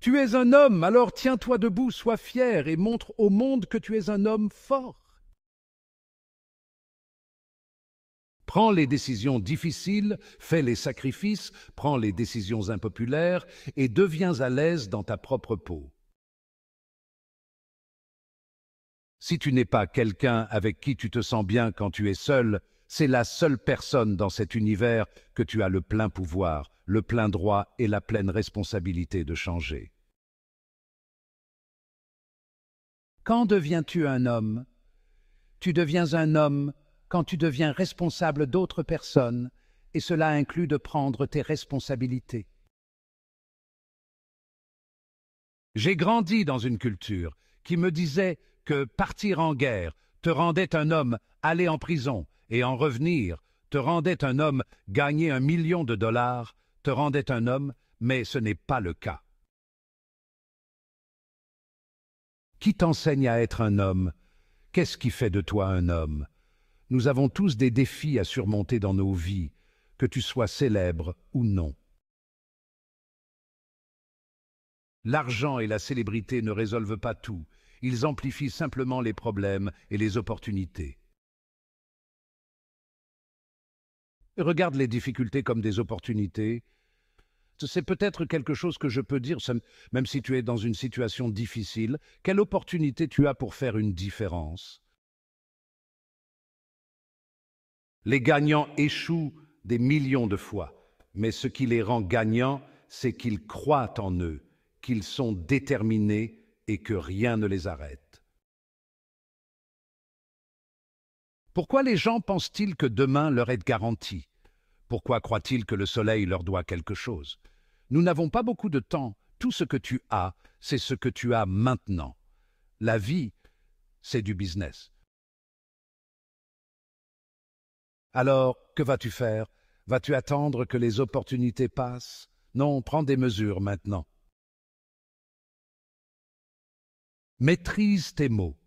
Tu es un homme, alors tiens-toi debout, sois fier et montre au monde que tu es un homme fort. Prends les décisions difficiles, fais les sacrifices, prends les décisions impopulaires et deviens à l'aise dans ta propre peau. Si tu n'es pas quelqu'un avec qui tu te sens bien quand tu es seul, c'est la seule personne dans cet univers que tu as le plein pouvoir, le plein droit et la pleine responsabilité de changer. Quand deviens-tu un homme? Tu deviens un homme quand tu deviens responsable d'autres personnes, et cela inclut de prendre tes responsabilités. J'ai grandi dans une culture qui me disait que partir en guerre te rendait un homme, aller en prison et en revenir te rendait un homme, gagner 1 million de dollars te rendait un homme, mais ce n'est pas le cas. Qui t'enseigne à être un homme? Qu'est-ce qui fait de toi un homme? Nous avons tous des défis à surmonter dans nos vies, que tu sois célèbre ou non. L'argent et la célébrité ne résolvent pas tout, ils amplifient simplement les problèmes et les opportunités. Regarde les difficultés comme des opportunités. C'est peut-être quelque chose que je peux dire, même si tu es dans une situation difficile. Quelle opportunité tu as pour faire une différence? Les gagnants échouent des millions de fois, mais ce qui les rend gagnants, c'est qu'ils croient en eux, qu'ils sont déterminés et que rien ne les arrête. Pourquoi les gens pensent-ils que demain leur est garanti? Pourquoi croient-ils que le soleil leur doit quelque chose? Nous n'avons pas beaucoup de temps. Tout ce que tu as, c'est ce que tu as maintenant. La vie, c'est du business. Alors, que vas-tu faire? Vas-tu attendre que les opportunités passent? Non, prends des mesures maintenant. Maîtrise tes mots.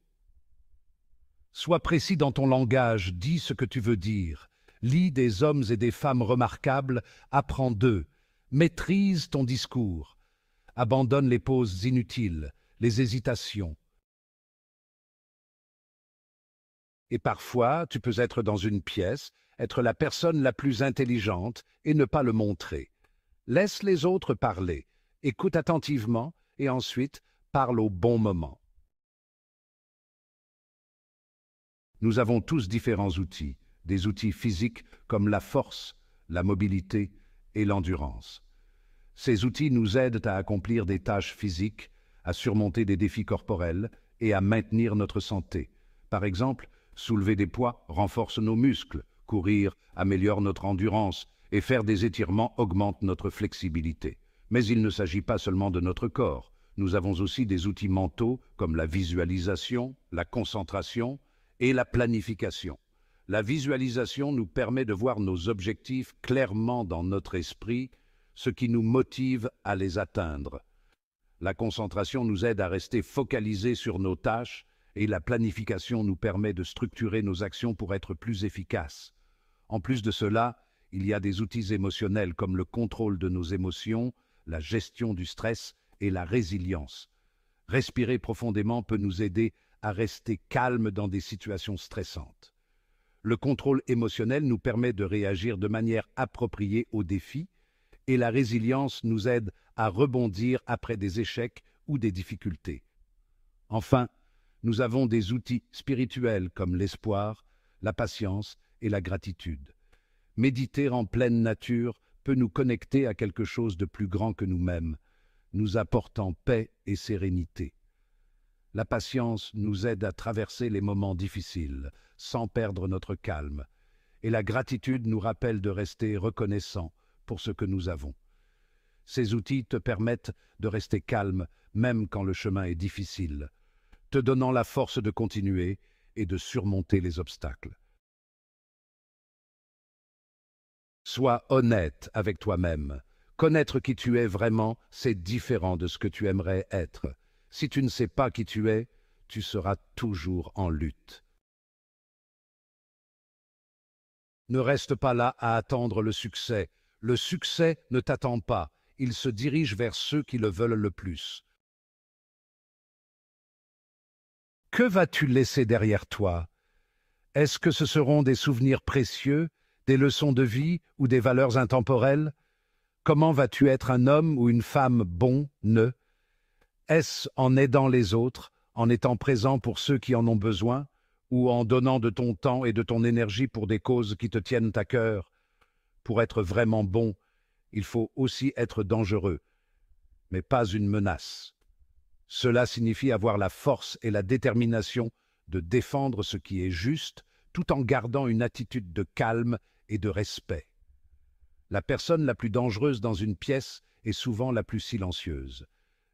Sois précis dans ton langage, dis ce que tu veux dire. Lis des hommes et des femmes remarquables, apprends d'eux. Maîtrise ton discours. Abandonne les pauses inutiles, les hésitations. Et parfois, tu peux être dans une pièce, être la personne la plus intelligente et ne pas le montrer. Laisse les autres parler, écoute attentivement et ensuite parle au bon moment. Nous avons tous différents outils, des outils physiques comme la force, la mobilité et l'endurance. Ces outils nous aident à accomplir des tâches physiques, à surmonter des défis corporels et à maintenir notre santé. Par exemple, soulever des poids renforce nos muscles, courir améliore notre endurance et faire des étirements augmente notre flexibilité. Mais il ne s'agit pas seulement de notre corps. Nous avons aussi des outils mentaux comme la visualisation, la concentration et la planification. La visualisation nous permet de voir nos objectifs clairement dans notre esprit, ce qui nous motive à les atteindre. La concentration nous aide à rester focalisés sur nos tâches et la planification nous permet de structurer nos actions pour être plus efficaces. En plus de cela, il y a des outils émotionnels comme le contrôle de nos émotions, la gestion du stress et la résilience. Respirer profondément peut nous aider à rester calmes dans des situations stressantes. Le contrôle émotionnel nous permet de réagir de manière appropriée aux défis et la résilience nous aide à rebondir après des échecs ou des difficultés. Enfin, nous avons des outils spirituels comme l'espoir, la patience et la gratitude. Méditer en pleine nature peut nous connecter à quelque chose de plus grand que nous-mêmes, nous apportant paix et sérénité. La patience nous aide à traverser les moments difficiles, sans perdre notre calme, et la gratitude nous rappelle de rester reconnaissants pour ce que nous avons. Ces outils te permettent de rester calme même quand le chemin est difficile, te donnant la force de continuer et de surmonter les obstacles. Sois honnête avec toi-même. Connaître qui tu es vraiment, c'est différent de ce que tu aimerais être. Si tu ne sais pas qui tu es, tu seras toujours en lutte. Ne reste pas là à attendre le succès. Le succès ne t'attend pas. il se dirige vers ceux qui le veulent le plus. Que vas-tu laisser derrière toi? Est-ce que ce seront des souvenirs précieux, des leçons de vie ou des valeurs intemporelles? Comment vas-tu être un homme ou une femme bon? Est-ce en aidant les autres, en étant présent pour ceux qui en ont besoin, ou en donnant de ton temps et de ton énergie pour des causes qui te tiennent à cœur? Pour être vraiment bon, il faut aussi être dangereux, mais pas une menace. Cela signifie avoir la force et la détermination de défendre ce qui est juste, tout en gardant une attitude de calme et de respect. La personne la plus dangereuse dans une pièce est souvent la plus silencieuse.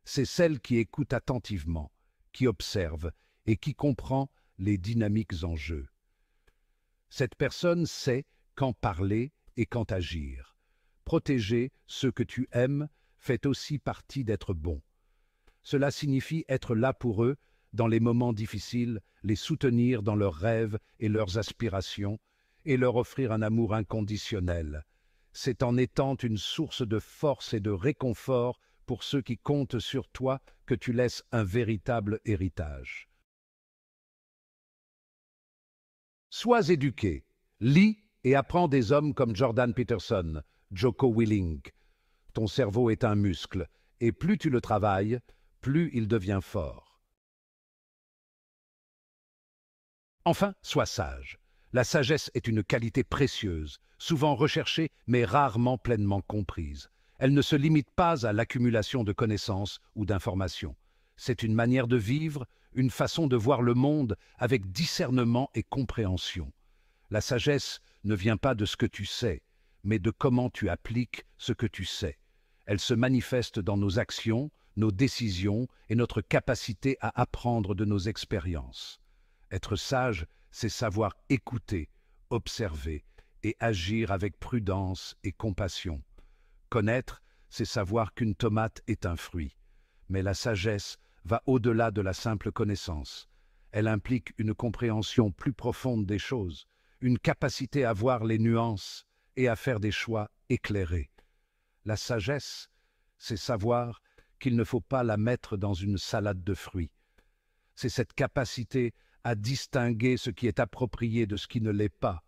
C'est celle qui écoute attentivement, qui observe et qui comprend les dynamiques en jeu. Cette personne sait quand parler et quand agir. Protéger ceux que tu aimes fait aussi partie d'être bon. Cela signifie être là pour eux dans les moments difficiles, les soutenir dans leurs rêves et leurs aspirations, et leur offrir un amour inconditionnel. C'est en étant une source de force et de réconfort pour ceux qui comptent sur toi que tu laisses un véritable héritage. Sois éduqué, lis et apprends des hommes comme Jordan Peterson, Jocko Willink. Ton cerveau est un muscle, et plus tu le travailles, plus il devient fort. Enfin, sois sage. La sagesse est une qualité précieuse, souvent recherchée mais rarement pleinement comprise. Elle ne se limite pas à l'accumulation de connaissances ou d'informations. C'est une manière de vivre, une façon de voir le monde avec discernement et compréhension. La sagesse ne vient pas de ce que tu sais, mais de comment tu appliques ce que tu sais. Elle se manifeste dans nos actions, nos décisions et notre capacité à apprendre de nos expériences. Être sage, c'est savoir écouter, observer et agir avec prudence et compassion. Connaître, c'est savoir qu'une tomate est un fruit. Mais la sagesse va au-delà de la simple connaissance. Elle implique une compréhension plus profonde des choses, une capacité à voir les nuances et à faire des choix éclairés. La sagesse, c'est savoir qu'il ne faut pas la mettre dans une salade de fruits. C'est cette capacité à distinguer ce qui est approprié de ce qui ne l'est pas,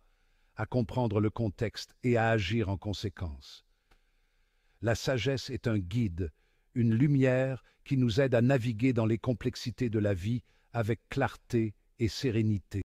à comprendre le contexte et à agir en conséquence. La sagesse est un guide, une lumière qui nous aide à naviguer dans les complexités de la vie avec clarté et sérénité.